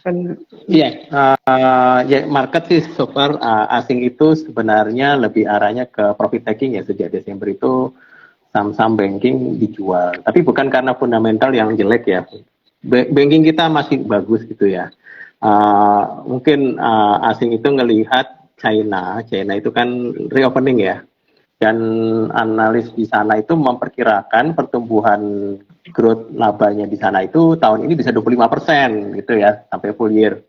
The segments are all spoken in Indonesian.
kan iya, ya market sih so far asing itu sebenarnya lebih arahnya ke profit taking ya. Sejak Desember itu saham-saham banking dijual, tapi bukan karena fundamental yang jelek ya. Banking kita masih bagus gitu ya. Mungkin asing itu ngelihat China itu kan reopening ya, dan analis di sana itu memperkirakan pertumbuhan growth labanya di sana itu tahun ini bisa 25% gitu ya, sampai full year.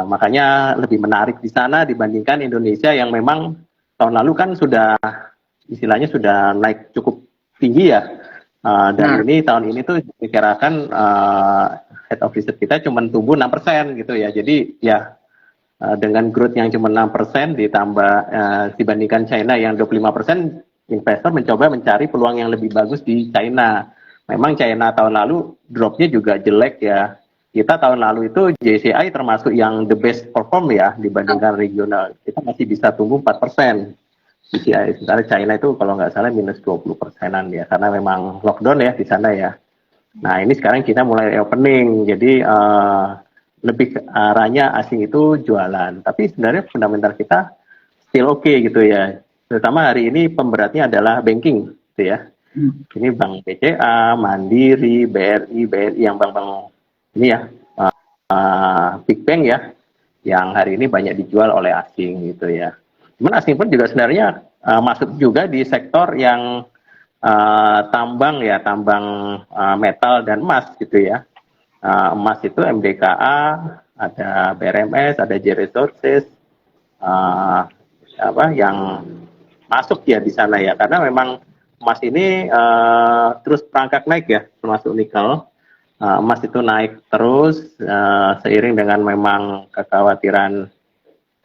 Makanya lebih menarik di sana dibandingkan Indonesia yang memang tahun lalu kan sudah istilahnya sudah naik cukup tinggi ya. Dan ini tahun ini tuh diperkirakan head of research kita cuma tumbuh 6% gitu ya. Jadi ya dengan growth yang cuma 6% ditambah dibandingkan China yang 25%, investor mencoba mencari peluang yang lebih bagus di China. Memang China tahun lalu dropnya juga jelek ya. Kita tahun lalu itu JCI termasuk yang the best perform ya dibandingkan regional. Kita masih bisa tumbuh 4%. JCI, sementara China itu kalau nggak salah minus 20%-an ya, karena memang lockdown ya di sana ya. Nah ini sekarang kita mulai opening, jadi lebih ke arahnya asing itu jualan. Tapi sebenarnya fundamental kita still oke gitu ya. Terutama hari ini pemberatnya adalah banking gitu ya. Ini Bank BCA, Mandiri, BRI yang bank-bank ini ya, big bank ya, yang hari ini banyak dijual oleh asing gitu ya. Cuman asing pun juga sebenarnya masuk juga di sektor yang tambang ya, tambang metal dan emas gitu ya. Emas itu MDKA, ada BRMS, ada J Resources, yang masuk ya di sana ya, karena memang emas ini terus perangkak naik ya, termasuk nikel. Emas itu naik terus seiring dengan memang kekhawatiran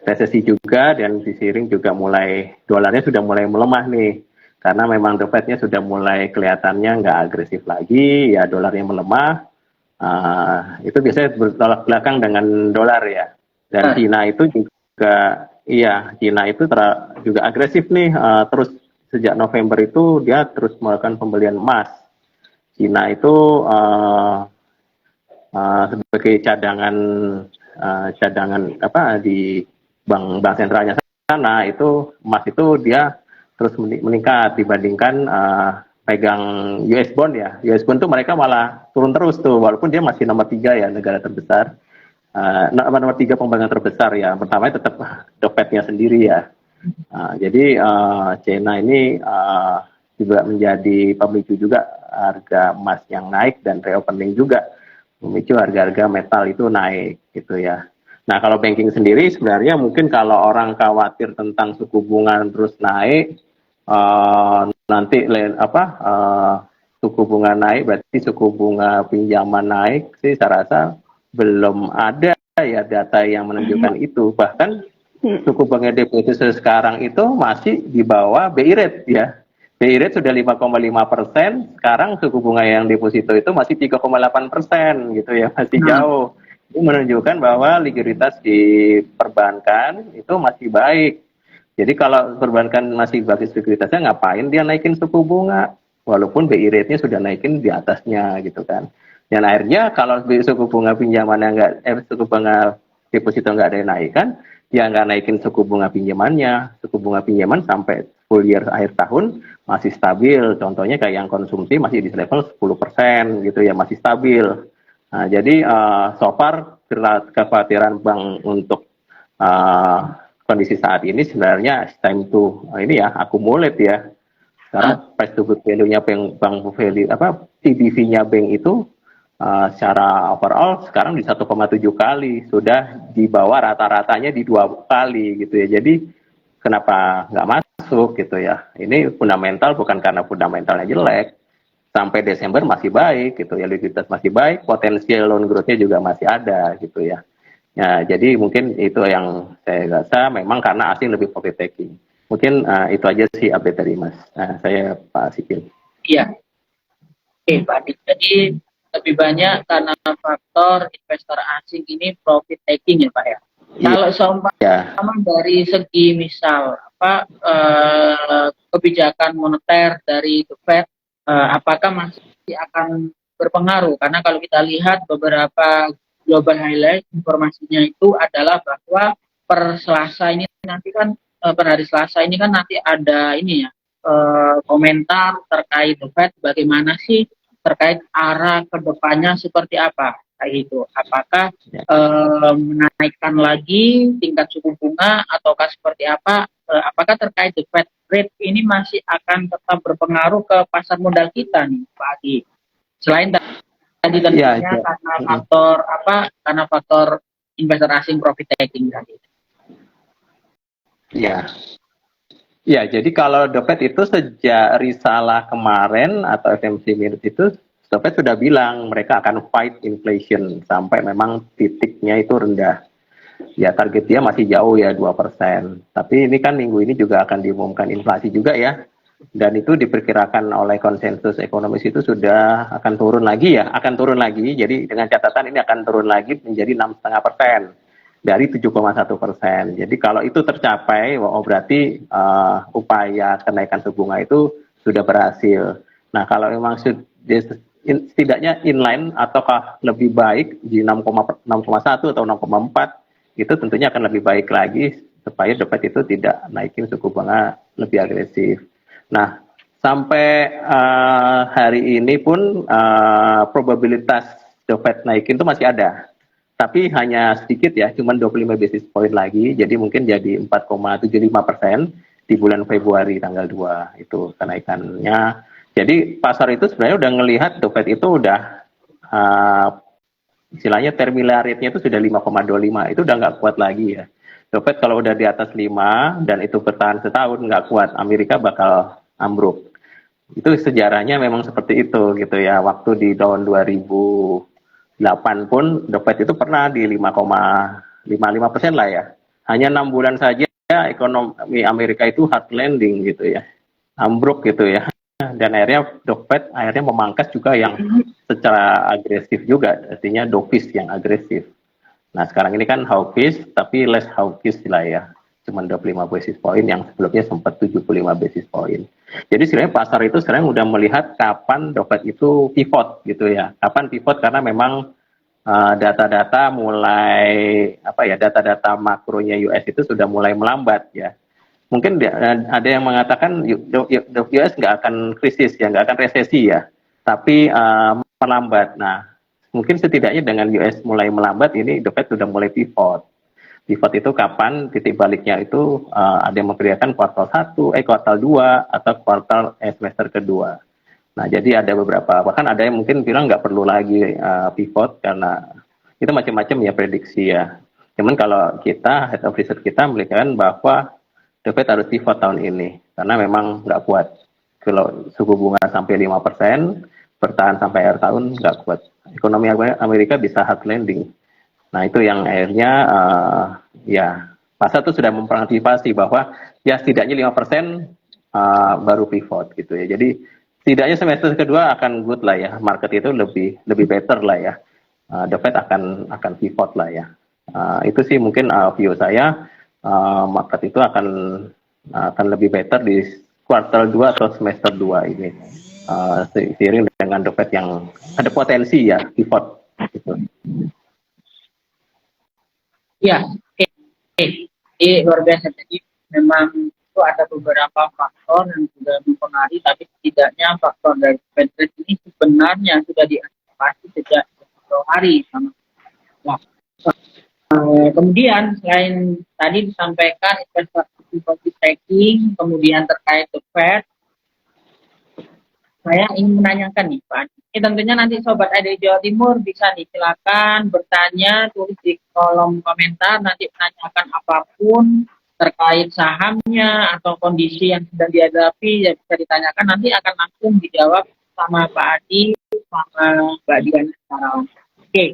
resesi juga, dan diseiring juga mulai dolarnya sudah mulai melemah nih, karena memang the Fed-nya sudah mulai kelihatannya nggak agresif lagi ya, dolarnya melemah. Itu biasanya bertolak belakang dengan dolar ya. Dan Cina itu juga, iya, Cina itu juga agresif nih, terus sejak November itu dia terus melakukan pembelian emas. Cina itu sebagai cadangan di bank sentralnya sana, itu emas itu dia terus meningkat dibandingkan pegang US bond ya. US bond tuh mereka malah turun terus tuh, walaupun dia masih nomor 3 ya, negara terbesar. Nomor 3 pembangunan terbesar ya. Pertama tetap dompetnya sendiri ya. Jadi China ini juga menjadi pemicu juga harga emas yang naik, dan reopening juga memicu harga-harga metal itu naik gitu ya. Nah kalau banking sendiri sebenarnya mungkin kalau orang khawatir tentang suku bunga terus naik, nanti suku bunga naik berarti suku bunga pinjaman naik sih, saya rasa belum ada ya data yang menunjukkan itu. Bahkan suku bunga deposito sekarang itu masih di bawah BI rate ya. BI rate sudah 5,5%, sekarang suku bunga yang deposito itu masih 3,8% gitu ya, masih jauh. Itu menunjukkan bahwa likuiditas di perbankan itu masih baik. Jadi kalau perbankan masih bagus likuiditasnya, ngapain dia naikin suku bunga? Walaupun BI rate-nya sudah naikin di atasnya gitu kan. Dan akhirnya kalau suku bunga pinjaman yang suku bunga deposito nggak ada yang naikkan, ya nggak naikin suku bunga pinjamannya. Suku bunga pinjaman sampai full year akhir tahun masih stabil. Contohnya kayak yang konsumsi masih di level 10% gitu ya, masih stabil. Nah, jadi so far kekhawatiran bank untuk kondisi saat ini sebenarnya time to ini ya, accumulate ya. Karena price to book value-nya bank value TBV-nya bank itu secara overall sekarang di 1,7 kali, sudah di bawah rata-ratanya di 2 kali gitu ya. Jadi kenapa nggak masuk gitu ya? Ini fundamental, bukan karena fundamentalnya jelek. Sampai Desember masih baik gitu ya, likuiditas masih baik, potensial loan growth-nya juga masih ada gitu ya. Ya, jadi mungkin itu yang saya rasa memang karena asing lebih profit taking. Mungkin itu aja sih update dari Mas. Saya Pak Sikil. Iya. Oke, Pak Dik. Jadi lebih banyak karena faktor investor asing ini profit taking ya Pak ya. Kalau seumpama dari segi misal kebijakan moneter dari The Fed, apakah masih akan berpengaruh? Karena kalau kita lihat beberapa global highlight informasinya itu adalah bahwa per Selasa ini nanti kan per hari Selasa ini kan nanti ada ini ya komentar terkait The Fed bagaimana sih terkait arah kedepannya seperti apa kayak gitu. Apakah menaikkan lagi tingkat suku bunga ataukah seperti apa? Apakah terkait The Fed rate ini masih akan tetap berpengaruh ke pasar modal kita nih Pak Adi? Selain tadi tentunya karena faktor apa? Karena faktor investor asing profit taking tadi. Ya. Ya, jadi kalau The Fed itu sejak risalah kemarin atau FOMC minutes itu, The Fed sudah bilang mereka akan fight inflation sampai memang titiknya itu rendah. Ya, target dia masih jauh ya 2%. Tapi ini kan minggu ini juga akan diumumkan inflasi juga ya. Dan itu diperkirakan oleh konsensus ekonomis itu sudah akan turun lagi ya, akan turun lagi. Jadi dengan catatan ini akan turun lagi menjadi 6,5%. Dari 7,1%. Jadi kalau itu tercapai, berarti upaya kenaikan suku bunga itu sudah berhasil. Nah kalau memang setidaknya inline ataukah lebih baik di 6,1 atau 6,4, itu tentunya akan lebih baik lagi supaya The Fed itu tidak naikin suku bunga lebih agresif. Nah sampai hari ini pun probabilitas The Fed naikin itu masih ada. Tapi hanya sedikit ya, cuma 25 basis point lagi, jadi mungkin jadi 4,75% di bulan Februari tanggal 2 itu kenaikannya. Jadi pasar itu sebenarnya udah ngelihat The Fed itu udah istilahnya terminal rate-nya itu sudah 5,25, itu udah nggak kuat lagi ya. The Fed kalau udah di atas 5 dan itu bertahan setahun nggak kuat, Amerika bakal ambruk. Itu sejarahnya memang seperti itu gitu ya, waktu di tahun 2008 pun The Fed itu pernah di 5,55% lah ya. Hanya 6 bulan saja ekonomi Amerika itu hard landing gitu ya, ambruk gitu ya. Dan akhirnya The Fed akhirnya memangkas juga yang secara agresif juga, artinya dovish yang agresif. Nah sekarang ini kan hawkish tapi less hawkish lah ya, cuma 25 basis point yang sebelumnya sempat 75 basis point. Jadi sebenarnya pasar itu sekarang udah melihat kapan The Fed itu pivot gitu ya. Kapan pivot karena memang data-data data-data makronya US itu sudah mulai melambat ya. Mungkin ada yang mengatakan US nggak akan krisis ya, nggak akan resesi ya, tapi melambat. Nah, mungkin setidaknya dengan US mulai melambat ini The Fed sudah mulai pivot. Pivot itu kapan titik baliknya itu ada yang memperkirakan kuartal 2 atau semester kedua. Nah jadi ada beberapa, bahkan ada yang mungkin bilang nggak perlu lagi pivot karena itu macam-macam ya prediksi ya. Cuman kalau kita, head of research kita memperkirakan bahwa The Fed harus pivot tahun ini karena memang nggak kuat. Kalau suku bunga sampai 5%, bertahan sampai akhir tahun nggak kuat. Ekonomi Amerika bisa hard landing. Nah itu yang akhirnya ya pasar itu sudah memperantisipasi bahwa ya setidaknya 5% baru pivot gitu ya. Jadi setidaknya semester kedua akan good lah ya, market itu lebih better lah ya. The Fed akan pivot lah ya. Itu sih mungkin view saya, market itu akan lebih better di kuartal 2 atau semester 2 ini. Seiring dengan The Fed yang ada potensi ya pivot gitu. Ya, luar biasa. Jadi memang itu ada beberapa faktor yang sudah mempengaruhi, tapi setidaknya faktor dari Fed rate ini sebenarnya sudah diantisipasi sejak beberapa hari. Nah, kemudian selain tadi disampaikan investasi profit taking, kemudian terkait The Fed, saya ingin menanyakan nih Pak. Ini tentunya nanti Sobat ID Jawa Timur bisa silakan bertanya, tulis di kolom komentar, nanti menanyakan apapun terkait sahamnya atau kondisi yang sedang dihadapi, ya bisa ditanyakan, nanti akan langsung dijawab sama Pak Adi, sama Mbak Diana secara langsung. Oke,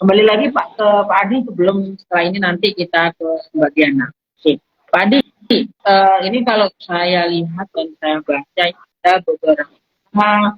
kembali lagi Pak ke Pak Adi sebelum setelah ini nanti kita ke Mbak Diana. Oke, Pak Adi, ini kalau saya lihat dan saya baca ada beberapa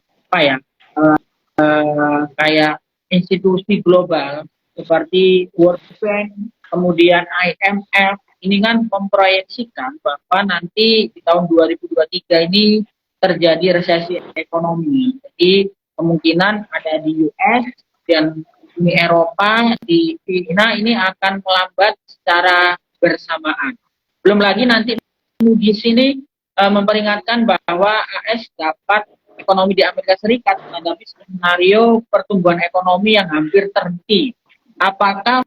kayak institusi global seperti World Bank, kemudian IMF, ini kan memproyeksikan bahwa nanti di tahun 2023 ini terjadi resesi ekonomi. Jadi kemungkinan ada di US dan Uni Eropa di China ini akan melambat secara bersamaan. Belum lagi nanti Moody's ini memperingatkan bahwa AS dapat ekonomi di Amerika Serikat menghadapi skenario pertumbuhan ekonomi yang hampir terhenti. Apakah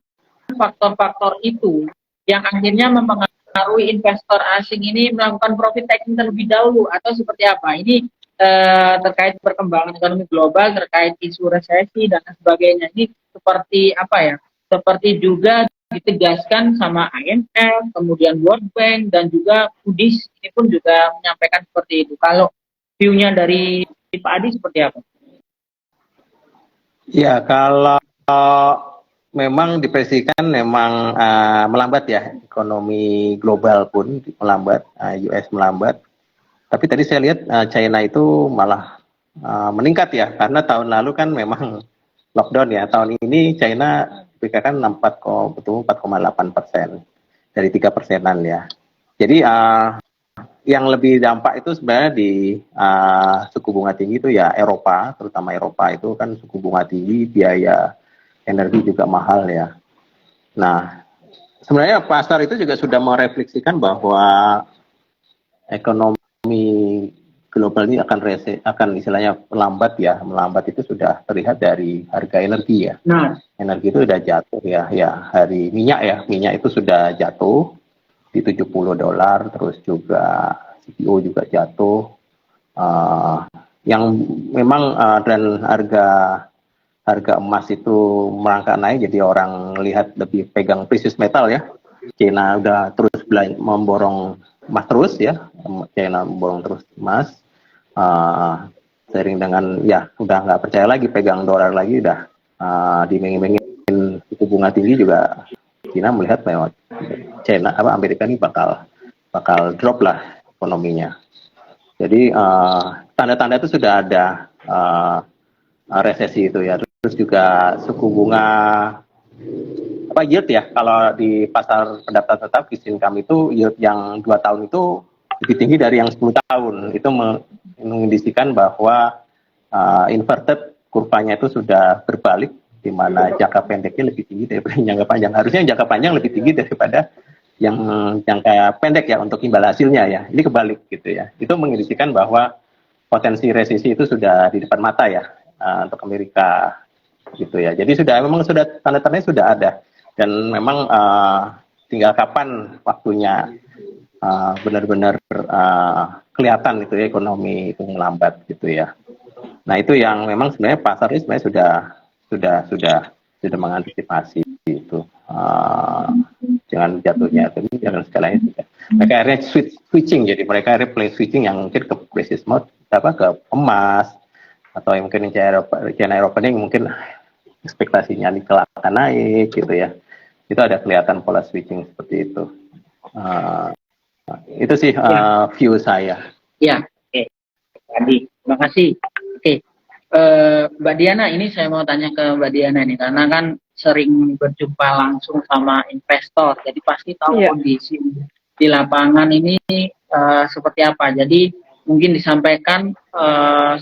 faktor-faktor itu yang akhirnya mempengaruhi investor asing ini melakukan profit taking terlebih dahulu atau seperti apa? Ini terkait perkembangan ekonomi global, terkait isu resesi dan sebagainya. Ini seperti apa ya? Seperti juga ditegaskan sama IMF, kemudian World Bank dan juga Moody's ini pun juga menyampaikan seperti itu. Kalau view-nya dari Pak Adi seperti apa? Ya, kalau memang diprediksikan memang melambat ya, ekonomi global pun melambat, US melambat. Tapi tadi saya lihat China itu malah meningkat ya, karena tahun lalu kan memang lockdown ya. Tahun ini China diperkirakan 4,8% dari 3%-an ya. Jadi yang lebih dampak itu sebenarnya di suku bunga tinggi itu ya Eropa, terutama Eropa itu kan suku bunga tinggi, biaya energi juga mahal ya. Nah, sebenarnya pasar itu juga sudah merefleksikan bahwa ekonomi global ini akan istilahnya melambat itu sudah terlihat dari harga energi ya. Nah, energi itu sudah jatuh ya, hari minyak itu sudah jatuh di $70, terus juga CPO juga jatuh, yang memang dan harga emas itu merangkak naik, jadi orang lihat lebih pegang precious metal ya. China udah terus memborong emas terus ya, China memborong terus emas, sering dengan ya udah nggak percaya lagi pegang dolar lagi, udah dimengin-mengin suku bunga tinggi juga. China melihat bahwa Amerika ini bakal drop lah ekonominya. Jadi tanda-tanda itu sudah ada resesi itu ya. Terus juga suku bunga yield ya, kalau di pasar pendapatan tetap fixed income itu yield yang 2 tahun itu lebih tinggi dari yang 10 tahun. Itu mengindikasikan bahwa inverted kurvanya itu sudah berbalik, di mana jangka pendeknya lebih tinggi daripada jangka panjang. Harusnya jangka panjang lebih tinggi daripada yang jangka pendek ya untuk imbal hasilnya ya. Ini kebalik gitu ya. Itu mengindikasikan bahwa potensi resesi itu sudah di depan mata ya untuk Amerika gitu ya. Jadi memang sudah tanda-tandanya sudah ada, dan memang tinggal kapan waktunya benar-benar kelihatan itu ya, ekonomi itu melambat gitu ya. Nah, itu yang memang sebenarnya pasar ini sebenarnya sudah mengantisipasi itu dengan jatuhnya itu, jangan segalanya sudah. Mereka akhirnya switching, jadi mereka akhirnya switching yang mungkin ke precious mode, ke emas, atau yang mungkin China Eropa ini mungkin ekspektasinya nikel akan naik gitu ya. Itu ada kelihatan pola switching seperti itu. Itu sih view saya. Ya, oke. Adi, terima kasih. Oke. Mbak Diana, ini saya mau tanya ke Mbak Diana nih, karena kan sering berjumpa langsung sama investor, jadi pasti tahu kondisi di lapangan ini seperti apa. Jadi mungkin disampaikan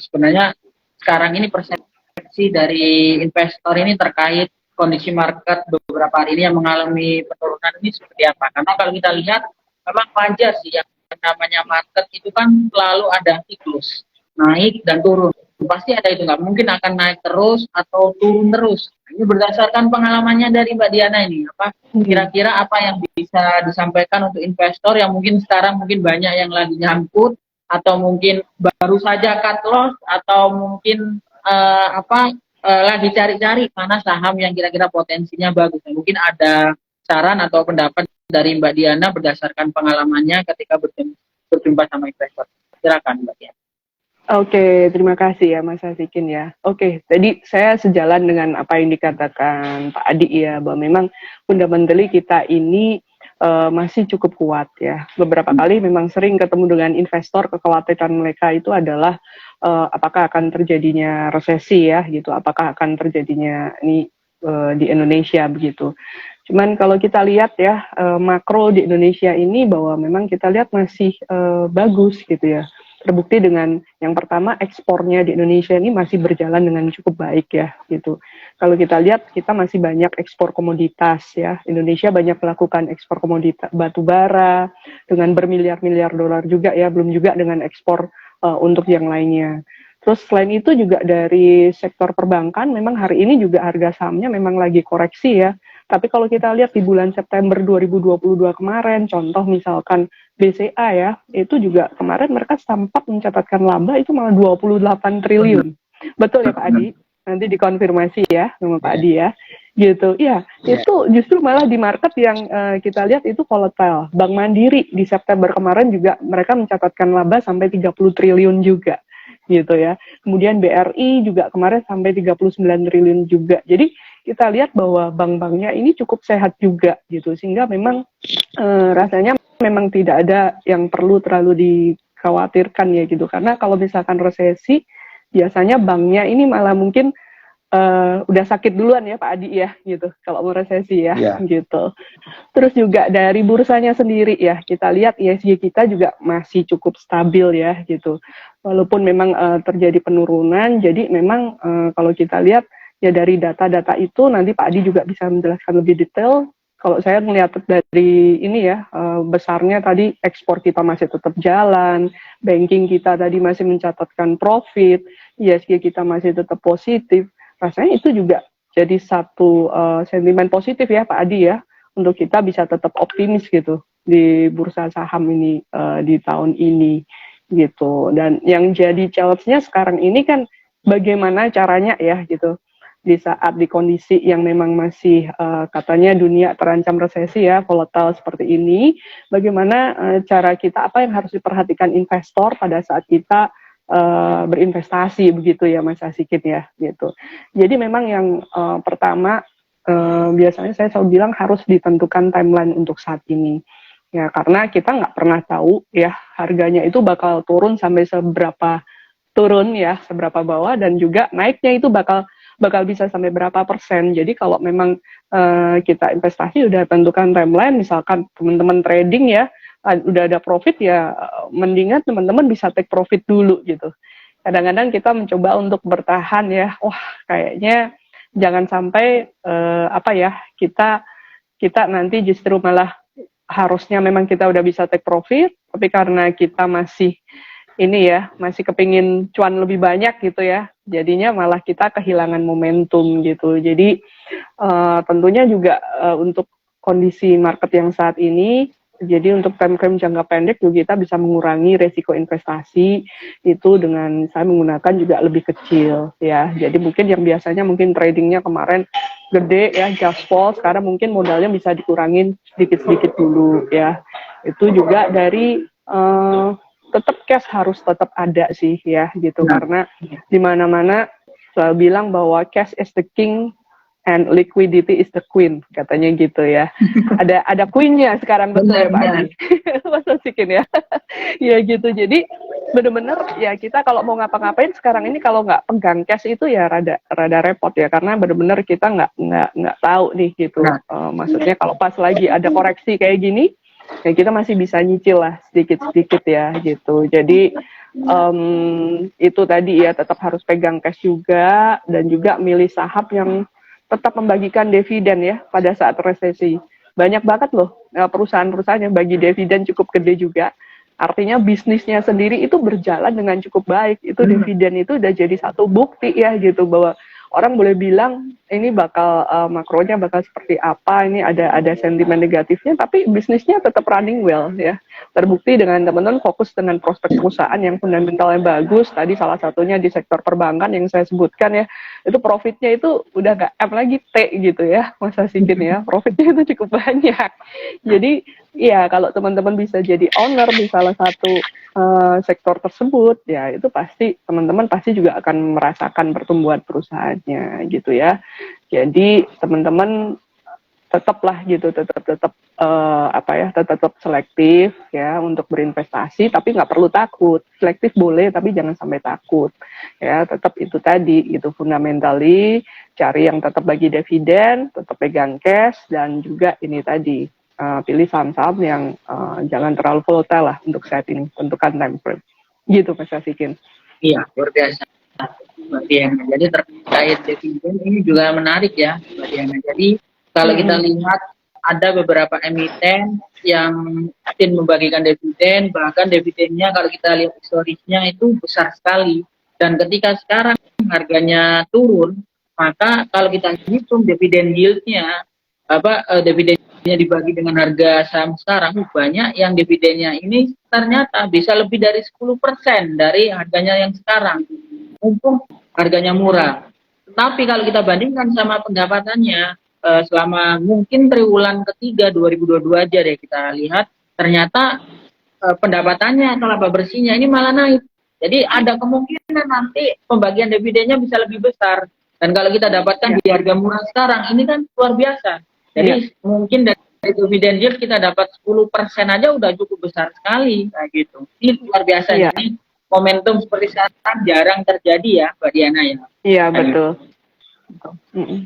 sebenarnya sekarang ini persepsi dari investor ini terkait kondisi market beberapa hari ini yang mengalami penurunan ini seperti apa. Karena kalau kita lihat memang wajar sih, yang namanya market itu kan selalu ada siklus naik dan turun. Pasti ada itu, nggak mungkin akan naik terus atau turun terus. Ini berdasarkan pengalamannya dari Mbak Diana ini, kira-kira apa yang bisa disampaikan untuk investor yang mungkin sekarang mungkin banyak yang lagi nyangkut, atau mungkin baru saja cut loss, atau mungkin lagi cari-cari mana saham yang kira-kira potensinya bagus. Mungkin ada saran atau pendapat dari Mbak Diana berdasarkan pengalamannya ketika berjumpa sama investor. Silakan Mbak Diana. Oke, terima kasih ya Mas Asikin ya. Oke, tadi saya sejalan dengan apa yang dikatakan Pak Adi ya, bahwa memang fundamentally kita ini masih cukup kuat ya. Beberapa kali memang sering ketemu dengan investor, kekhawatiran mereka itu adalah apakah akan terjadinya resesi ya gitu, apakah akan terjadinya ini di Indonesia begitu. Cuman kalau kita lihat ya makro di Indonesia ini, bahwa memang kita lihat masih bagus gitu ya. Terbukti dengan yang pertama, ekspornya di Indonesia ini masih berjalan dengan cukup baik ya gitu. Kalau kita lihat, kita masih banyak ekspor komoditas ya. Indonesia banyak melakukan ekspor komoditas batu bara dengan bermiliar-miliar dolar juga ya, belum juga dengan ekspor untuk yang lainnya. Terus selain itu juga dari sektor perbankan, memang hari ini juga harga sahamnya memang lagi koreksi ya. Tapi kalau kita lihat di bulan September 2022 kemarin, contoh misalkan BCA ya, itu juga kemarin mereka sempat mencatatkan laba itu malah 28 triliun. Betul ya Pak Adi? Nanti dikonfirmasi ya sama Pak Adi ya. Gitu. Iya, itu justru malah di market yang kita lihat itu volatile. Bank Mandiri di September kemarin juga mereka mencatatkan laba sampai 30 triliun juga. Gitu ya. Kemudian BRI juga kemarin sampai 39 triliun juga. Jadi kita lihat bahwa bank-banknya ini cukup sehat juga gitu. Sehingga memang rasanya memang tidak ada yang perlu terlalu dikhawatirkan ya gitu. Karena kalau misalkan resesi, biasanya banknya ini malah mungkin udah sakit duluan ya Pak Adi ya gitu. Kalau mau resesi ya gitu. Terus juga dari bursanya sendiri ya, kita lihat ISG kita juga masih cukup stabil ya gitu. Walaupun memang terjadi penurunan, jadi memang kalau kita lihat ya dari data-data itu nanti Pak Adi juga bisa menjelaskan lebih detail. Kalau saya melihat dari ini ya, besarnya tadi ekspor kita masih tetap jalan, banking kita tadi masih mencatatkan profit, ISG kita masih tetap positif. Rasanya itu juga jadi satu sentimen positif ya Pak Adi ya, untuk kita bisa tetap optimis gitu di bursa saham ini di tahun ini gitu. Dan yang jadi challenge-nya sekarang ini kan bagaimana caranya ya gitu di saat di kondisi yang memang masih katanya dunia terancam resesi ya, volatile seperti ini, bagaimana cara kita, apa yang harus diperhatikan investor pada saat kita berinvestasi begitu ya Mas Asikin ya gitu. Jadi memang yang pertama biasanya saya selalu bilang harus ditentukan timeline untuk saat ini ya, karena kita nggak pernah tahu ya harganya itu bakal turun sampai seberapa turun ya, seberapa bawah, dan juga naiknya itu bakal bisa sampai berapa persen. Jadi kalau memang kita investasi udah tentukan timeline, misalkan teman-teman trading ya udah ada profit ya, mendingan teman-teman bisa take profit dulu gitu. Kadang-kadang kita mencoba untuk bertahan ya, wah kayaknya jangan sampai kita nanti justru malah harusnya memang kita udah bisa take profit, tapi karena kita masih masih kepingin cuan lebih banyak gitu ya, jadinya malah kita kehilangan momentum gitu. Jadi tentunya juga untuk kondisi market yang saat ini, jadi untuk time frame jangka pendek juga kita bisa mengurangi resiko investasi itu dengan saya menggunakan juga lebih kecil ya. Jadi mungkin yang biasanya mungkin tradingnya kemarin gede ya, gaspol, sekarang mungkin modalnya bisa dikurangin sedikit-sedikit dulu ya. Itu juga dari tetap cash harus tetap ada sih ya gitu, karena di mana-mana selalu bilang bahwa cash is the king and liquidity is the queen, katanya gitu ya. ada queennya sekarang, betul ya Pak Adi? Mas Asikin ya. Ya gitu, jadi benar-benar ya kita kalau mau ngapa-ngapain sekarang ini kalau nggak pegang cash itu ya rada repot ya, karena benar-benar kita nggak tahu nih gitu. Maksudnya kalau pas lagi ada koreksi kayak gini, ya kita masih bisa nyicil lah sedikit-sedikit ya gitu. Jadi itu tadi ya, tetap harus pegang cash juga, dan juga milih saham yang tetap membagikan dividen ya pada saat resesi. Banyak banget loh perusahaan-perusahaan yang bagi dividen cukup gede juga. Artinya bisnisnya sendiri itu berjalan dengan cukup baik. Itu dividen itu udah jadi satu bukti ya gitu, bahwa orang boleh bilang ini bakal makronya bakal seperti apa, ini ada sentimen negatifnya, tapi bisnisnya tetap running well ya. Terbukti dengan teman-teman fokus dengan prospek perusahaan yang fundamentalnya bagus. Tadi salah satunya di sektor perbankan yang saya sebutkan ya, itu profitnya itu udah nggak M lagi, T gitu ya Mas Asikin ya, profitnya itu cukup banyak. Jadi ya kalau teman-teman bisa jadi owner di salah satu sektor tersebut ya, itu pasti teman-teman pasti juga akan merasakan pertumbuhan perusahaannya gitu ya. Jadi teman-teman tetaplah gitu, tetap selektif ya untuk berinvestasi, tapi nggak perlu takut. Selektif boleh, tapi jangan sampai takut ya. Tetap itu tadi gitu, fundamentally cari yang tetap bagi dividen, tetap pegang cash, dan juga ini tadi pilih saham-saham yang jangan terlalu volatile lah untuk saat ini, tentukan time frame. gitu Mas Sasikin. Iya, luar biasa. Mbak Diana. Jadi terkait dividen ini juga menarik ya, Mbak Diana. Jadi kalau kita lihat ada beberapa emiten yang rutin membagikan dividen, bahkan dividennya kalau kita lihat historisnya itu besar sekali. Dan ketika sekarang harganya turun, maka kalau kita hitung dividen yieldnya, dividennya dibagi dengan harga saham sekarang, banyak yang dividennya ini ternyata bisa lebih dari 10% dari harganya yang sekarang. Mumpung harganya murah. Tapi kalau kita bandingkan sama pendapatannya selama mungkin triwulan ketiga 2022 aja deh kita lihat, ternyata pendapatannya atau laba bersihnya ini malah naik. Jadi ada kemungkinan nanti pembagian dividennya bisa lebih besar. Dan kalau kita dapatkan di harga murah sekarang, ini kan luar biasa. Jadi mungkin dari dividen yield kita dapat 10% aja udah cukup besar sekali, kayak gitu. Ini luar biasa. Ini momentum seperti sekarang jarang terjadi ya, Mbak Diana ya. Iya, betul.